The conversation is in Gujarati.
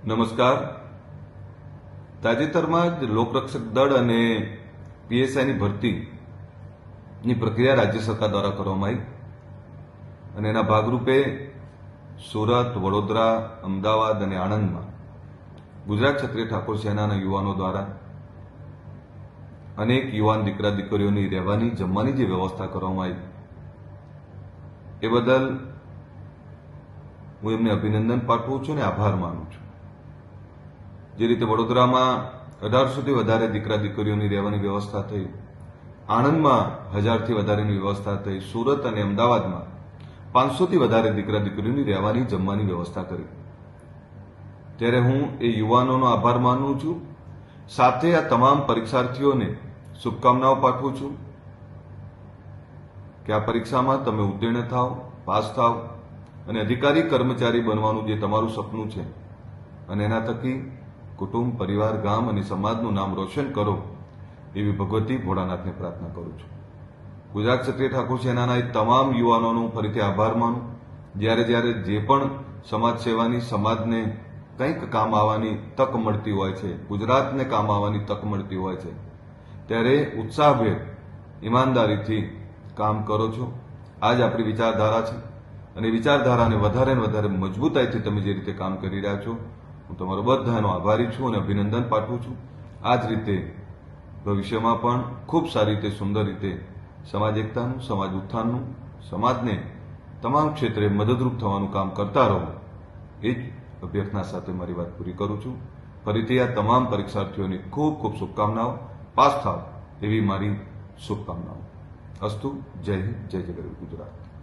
નમસ્કાર. તાજેતરમાં જ લોકરક્ષક દળ અને પીએસઆઈની ભરતીની પ્રક્રિયા રાજ્ય સરકાર દ્વારા કરવામાં આવી અને એના ભાગરૂપે સુરત, વડોદરા, અમદાવાદ અને આણંદમાં ગુજરાત ક્ષત્રિય ઠાકોર સેનાના યુવાનો દ્વારા અનેક યુવાન દીકરા દીકરીઓની રહેવાની, જમવાની જે વ્યવસ્થા કરવામાં આવી એ બદલ હું એમને અભિનંદન પાઠવું છું અને આભાર માનું છું. જે રીતે વડોદરામાં 1800થી વધારે દીકરા દીકરીઓની રહેવાની વ્યવસ્થા થઈ, આણંદમાં 1000થી વધારેની વ્યવસ્થા થઈ, સુરત અને અમદાવાદમાં 500થી વધારે દીકરા દીકરીઓની રહેવાની, જમવાની વ્યવસ્થા કરી. ત્યારે હું એ યુવાનોનો આભાર માનું છું. સાથે આ તમામ પરીક્ષાર્થીઓને શુભકામનાઓ પાઠવું છું કે આ પરીક્ષામાં તમે ઉત્તીર્ણ થાવ, પાસ થાવ અને અધિકારી કર્મચારી બનવાનું જે તમારું સપનું છે અને એના થકી કુટુંબ, પરિવાર, ગામ અને સમાજનું નામ રોશન કરો એવી ભગવતી ભોળાનાથને પ્રાર્થના કરું છું. ગુજરાત ક્ષત્રિય ઠાકોર સેનાના એ તમામ યુવાનોનો ફરીથી આભાર માનું. જ્યારે જ્યારે જે પણ સમાજ સેવાની, સમાજને કંઈક કામ આવવાની તક મળતી હોય છે, ગુજરાતને કામ આવવાની તક મળતી હોય છે, ત્યારે ઉત્સાહભેર, ઈમાનદારીથી કામ કરો છો. આ જ આપણી વિચારધારા છે અને વિચારધારાને વધારે ને વધારે મજબૂતાઈથી તમે જે રીતે કામ કરી રહ્યા છો, હું તમારો બધાનો આભારી છું અને અભિનંદન પાઠવું છું. આ જ રીતે ભવિષ્યમાં પણ ખૂબ સારી રીતે, સુંદર રીતે સમાજ એકતાનું, સમાજ ઉત્થાનનું, સમાજને તમામ ક્ષેત્રે મદદરૂપ થવાનું કામ કરતા રહો એ જ અભ્યર્થના સાથે મારી વાત પૂરી કરું છું. ફરીથી આ તમામ પરીક્ષાર્થીઓની ખૂબ ખૂબ શુભકામનાઓ. પાસ થાવ એવી મારી શુભકામનાઓ. અસ્તુ. જય હિન્દ, જય જય ગરવી ગુજરાત.